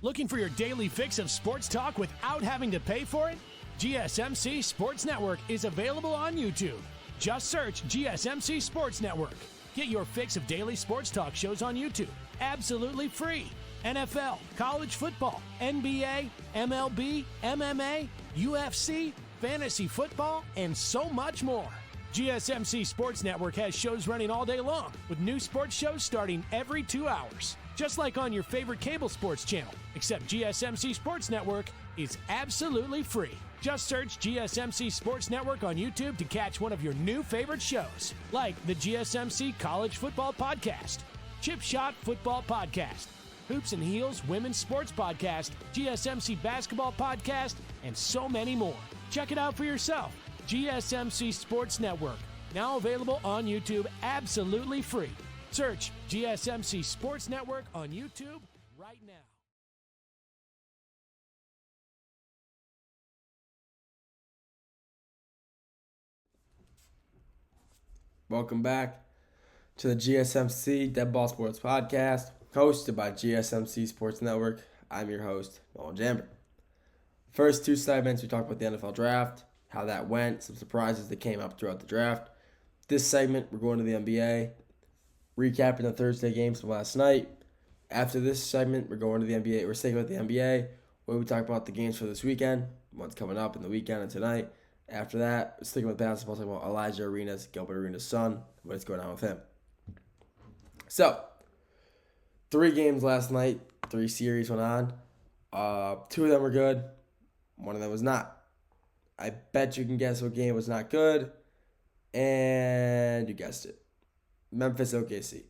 Looking for your daily fix of sports talk without having to pay for it? GSMC Sports Network is available on YouTube. Just search GSMC Sports Network. Get your fix of daily sports talk shows on YouTube, absolutely free. NFL, college football, NBA, MLB, MMA, UFC, fantasy football, and so much more. GSMC Sports Network has shows running all day long, with new sports shows starting every 2 hours. Just like on your favorite cable sports channel, except GSMC Sports Network is absolutely free. Just search GSMC Sports Network on YouTube to catch one of your new favorite shows, like the GSMC College Football Podcast, Chip Shot Football Podcast, Hoops and Heels Women's Sports Podcast, GSMC Basketball Podcast, and so many more. Check it out for yourself. GSMC Sports Network, now available on YouTube absolutely free. Search GSMC Sports Network on YouTube right now. Welcome back to the GSMC Dead Ball Sports Podcast, hosted by GSMC Sports Network. I'm your host, Nolan Jambert. First two segments, we talked about the NFL Draft, how that went, some surprises that came up throughout the draft. This segment, we're going to the NBA, recapping the Thursday games from last night. After this segment, we're going to the NBA. We're sticking with the NBA, where we talk about the games for this weekend, what's coming up in the weekend and tonight. After that, we're sticking with basketball, talking about Elijah Arenas, Gilbert Arenas' son, what's going on with him. So, 3 games last night, 3 series went on. 2 of them were good, 1 of them was not. I bet you can guess what game was not good, and you guessed it. Memphis OKC.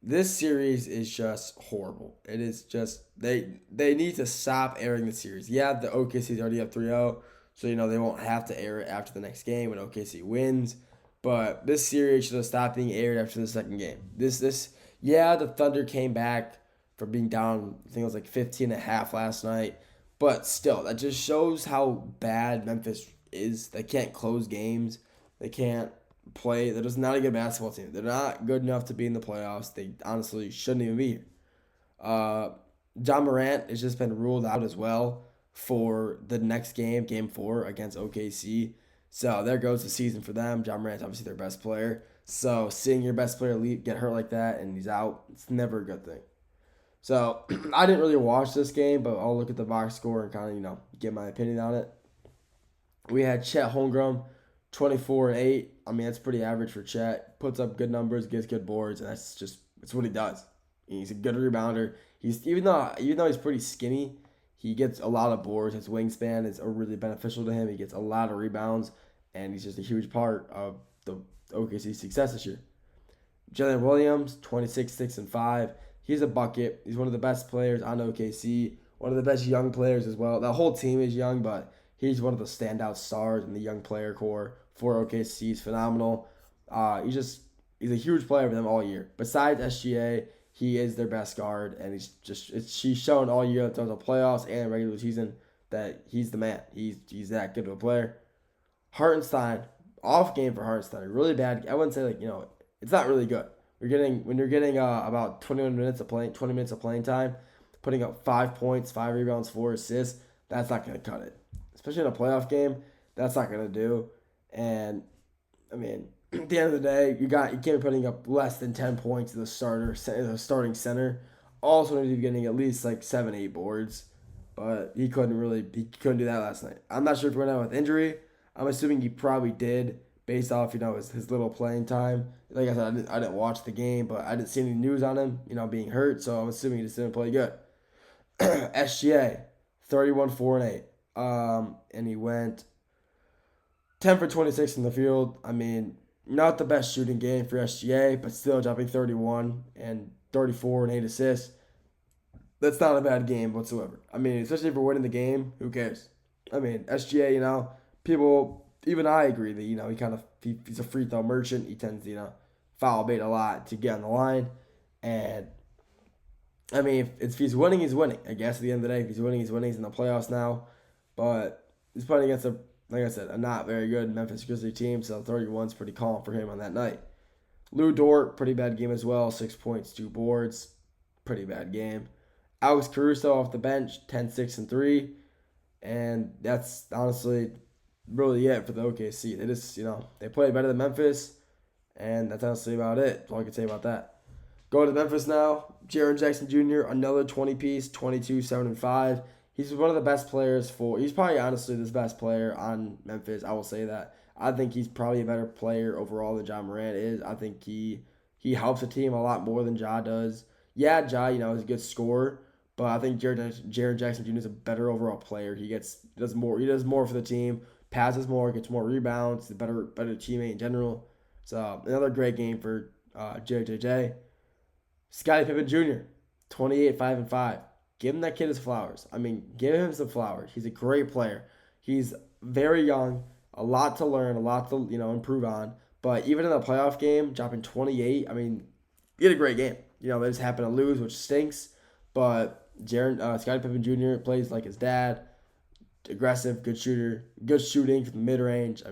This series is just horrible. It is just, they need to stop airing the series. Yeah, the OKC's already up 3-0, so they won't have to air it after the next game when OKC wins. But this series should have stopped being aired after the second game. The Thunder came back from being down, I think it was like 15.5 last night. But still, that just shows how bad Memphis is. They can't close games. They can't play. They're just not a good basketball team. They're not good enough to be in the playoffs. They honestly shouldn't even be here. John Morant has just been ruled out as well for the next game, Game 4 against OKC. So there goes the season for them. John Morant's obviously their best player. So seeing your best player get hurt like that and he's out, it's never a good thing. So I didn't really watch this game, but I'll look at the box score and kind of, give my opinion on it. We had Chet Holmgren, 24 and 8. I mean, that's pretty average for Chet. Puts up good numbers, gets good boards, and it's what he does. He's a good rebounder. Even though he's pretty skinny, he gets a lot of boards. His wingspan is really beneficial to him. He gets a lot of rebounds, and he's just a huge part of the OKC success this year. Jalen Williams, 26, 6 and 5. He's a bucket. He's one of the best players on OKC. One of the best young players as well. The whole team is young, but he's one of the standout stars in the young player core for OKC. He's phenomenal. He's a huge player for them all year. Besides SGA, he is their best guard, and he's shown all year in terms of playoffs and regular season that he's the man. He's that good of a player. Hartenstein, off game for Hartenstein, really bad. I wouldn't say it's not really good. When you're getting about 20 minutes of playing time, putting up 5 points, 5 rebounds, 4 assists, that's not going to cut it. Especially in a playoff game, that's not going to do. And I mean, at the end of the day, you can't be putting up less than 10 points to the starting center. Also, need to be getting at least 7-8 boards, but he couldn't do that last night. I'm not sure if he went out with injury. I'm assuming he probably did, based off his little playing time. Like I said, I didn't watch the game, but I didn't see any news on him being hurt, so I'm assuming he just didn't play good. SGA, 31, 4 and 8, and he went 10 for 26 in the field. I mean, not the best shooting game for SGA, but still dropping 31 and 34 and 8 assists. That's not a bad game whatsoever. I mean, especially if we're winning the game, who cares? I mean, SGA, people, even I agree that, he's a free throw merchant. He tends to, foul bait a lot to get on the line. And, I mean, if he's winning, he's winning. I guess at the end of the day, if he's winning, he's winning. He's in the playoffs now. But he's playing against a not very good Memphis Grizzlies team, so 31's pretty calm for him on that night. Lou Dort, pretty bad game as well. 6 points, 2 boards. Pretty bad game. Alex Caruso off the bench, 10, 6, and 3. And that's honestly really it for the OKC. They just, they played better than Memphis. And that's honestly about it. That's all I can say about that. Going to Memphis now. Jaren Jackson Jr., another 20-piece, 22, 7, and 5. He's one of the best players he's probably honestly the best player on Memphis. I will say that. I think he's probably a better player overall than Ja Morant is. I think he helps the team a lot more than Ja does. Yeah, Ja, is a good scorer, but I think Jaren Jackson Jr. is a better overall player. He does more for the team, passes more, gets more rebounds, he's a better teammate in general. So another great game for JJJ. Scottie Pippen Jr., 28, 5, and 5. Give him that kid his flowers. Give him some flowers. He's a great player. He's very young, a lot to learn, a lot to improve on. But even in the playoff game, dropping 28, he had a great game. They just happen to lose, which stinks. But Scottie Pippen Jr. plays like his dad. Aggressive, good shooter, good shooting from the mid-range.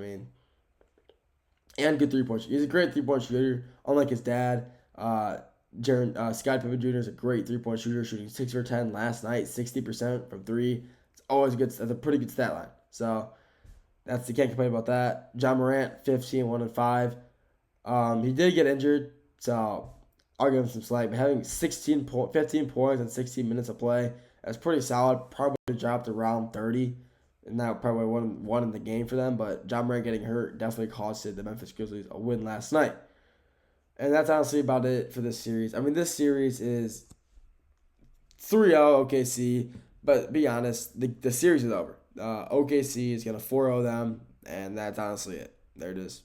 And good three-point shooter. He's a great three-point shooter, unlike his dad. Scottie Pippen Jr. is a great three-point shooter, shooting 6 for 10 last night, 60% from 3. It's always good. That's a pretty good stat line. So you can't complain about that. Ja Morant, 15, 1, and 5. He did get injured, so I'll give him some slack. But having 15 points and 16 minutes of play, that's pretty solid. Probably dropped around 30, and that probably won in the game for them. But Ja Morant getting hurt definitely costed the Memphis Grizzlies a win last night. And that's honestly about it for this series. This series is 3-0 OKC, but be honest, the series is over. OKC is going to 4-0 them, and that's honestly it. They're just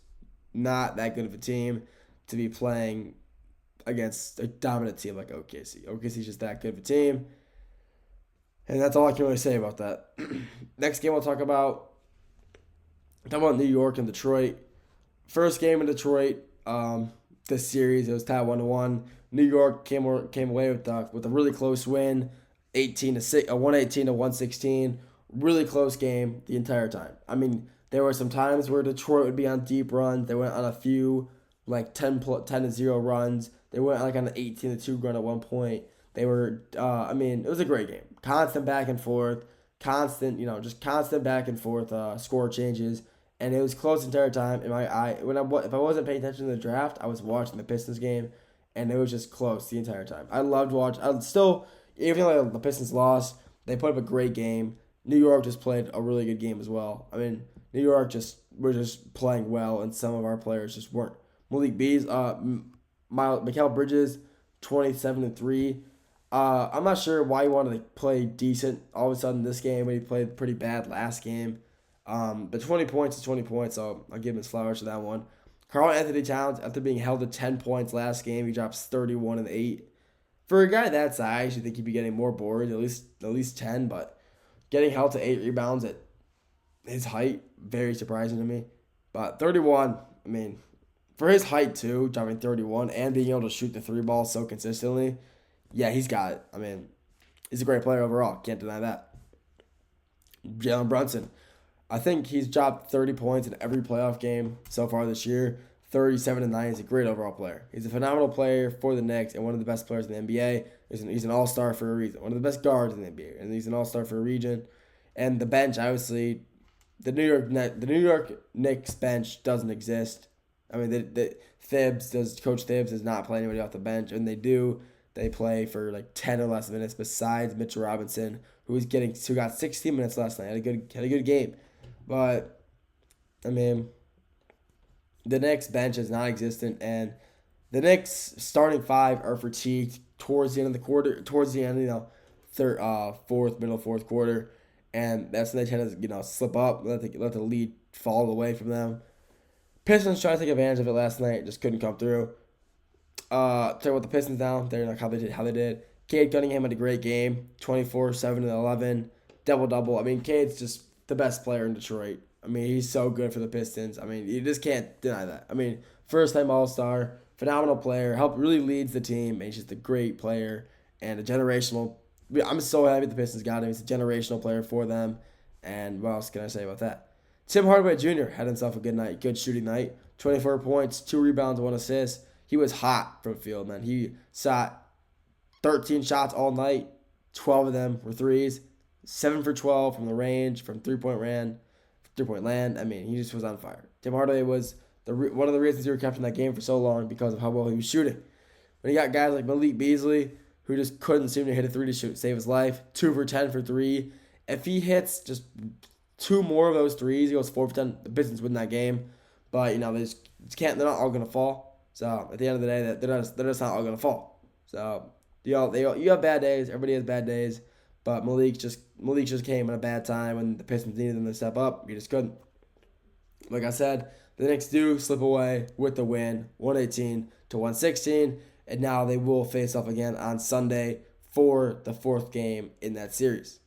not that good of a team to be playing against a dominant team like OKC. OKC is just that good of a team, and that's all I can really say about that. Next game we'll talk about New York and Detroit. First game in Detroit. This series, it was tied 1-1. New York came away with a really close win, 118 to 116. Really close game the entire time. There were some times where Detroit would be on deep runs. They went on a few 10-0 runs. They went on an 18-2 run at one point. They were, it was a great game. Constant back and forth, constant back and forth score changes. And it was close the entire time. If I wasn't paying attention to the draft, I was watching the Pistons game, and it was just close the entire time. I loved watching. Even though the Pistons lost, they put up a great game. New York just played a really good game as well. New York were just playing well, and some of our players just weren't. Malik Bees, Mikal Bridges, 27-3. I'm not sure why he wanted to play decent all of a sudden this game, but he played pretty bad last game. But 20 points is 20 points, so I'll give him his flowers for that one. Karl Anthony Towns, after being held to 10 points last game, he drops 31 and 8. For a guy that size, you think he'd be getting more boards, at least 10, but getting held to 8 rebounds at his height, very surprising to me. But 31, for his height too, dropping 31 and being able to shoot the 3 ball so consistently, yeah, he's got it. He's a great player overall. Can't deny that. Jalen Brunson. I think he's dropped 30 points in every playoff game so far this year. 37-9. He's a great overall player. He's a phenomenal player for the Knicks and one of the best players in the NBA. He's an all-star for a reason. One of the best guards in the NBA, and he's an all-star for a region. And the bench, obviously, the New York Knicks bench doesn't exist. Coach Thibs does not play anybody off the bench, and they play for 10 or less minutes. Besides Mitchell Robinson, who got 16 minutes last night, had a good game. But, the Knicks bench is non-existent, and the Knicks starting 5 are fatigued towards the end of the quarter, middle fourth quarter, and that's when they tend to, slip up, let the lead fall away from them. Pistons tried to take advantage of it last night, just couldn't come through. Talk about the Pistons now, they're how they did. Cade Cunningham had a great game, 24, 7, and 11, double-double. Cade's just the best player in Detroit. He's so good for the Pistons. You just can't deny that. First-time All-Star, phenomenal player, really leads the team, and he's just a great player and a generational. I'm so happy the Pistons got him. He's a generational player for them, and what else can I say about that? Tim Hardaway Jr. had himself a good night, good shooting night, 24 points, 2 rebounds, 1 assist. He was hot from field, man. He shot 13 shots all night, 12 of them were threes. 7 for 12 from the range, from three-point land. I mean, he just was on fire. Tim Hardaway was one of the reasons he was kept in that game for so long because of how well he was shooting. When you got guys like Malik Beasley, who just couldn't seem to hit a three to save his life, 2 for 10 for 3. If he hits just 2 more of those threes, he goes 4 for 10. The Pistons win that game. But, they just can't. They're not all going to fall. So, at the end of the day, they're just not all going to fall. So, you have bad days. Everybody has bad days. But Malik just came at a bad time when the Pistons needed them to step up. He just couldn't. Like I said, the Knicks do slip away with the win, 118-116. And now they will face off again on Sunday for the 4th game in that series.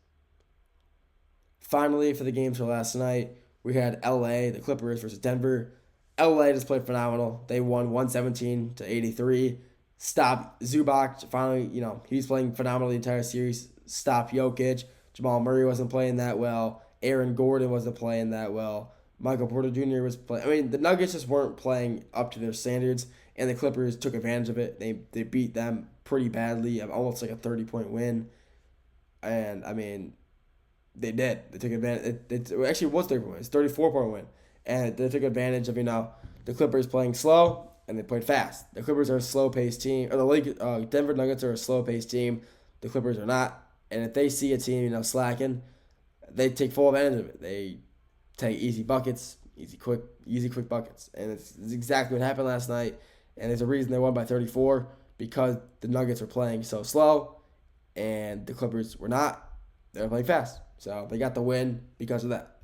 Finally, for the games for last night, we had LA, the Clippers versus Denver. LA just played phenomenal. They won 117-83. Stopped Zubac. Finally, he's playing phenomenal the entire series. Stopped Jokic. Jamal Murray wasn't playing that well. Aaron Gordon wasn't playing that well. Michael Porter Jr. was playing. I mean, the Nuggets just weren't playing up to their standards, and the Clippers took advantage of it. They beat them pretty badly, almost like a 30-point win. And, I mean, they did. They took advantage. It actually was 30 points. 34-point win. And they took advantage of, the Clippers playing slow, and they played fast. The Clippers are a slow-paced team. Or the Denver Nuggets are a slow-paced team. The Clippers are not. And if they see a team, slacking, they take full advantage of it. They take easy buckets, easy quick buckets. And it's exactly what happened last night. And there's a reason they won by 34, because the Nuggets were playing so slow, and the Clippers were not. They were playing fast. So they got the win because of that.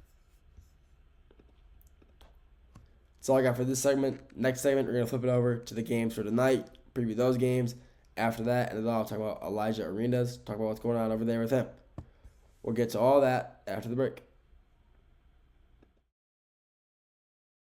That's all I got for this segment. Next segment, we're going to flip it over to the games for tonight, preview those games. After that, and then I'll talk about Elijah Arenas, talk about what's going on over there with him. We'll get to all that after the break.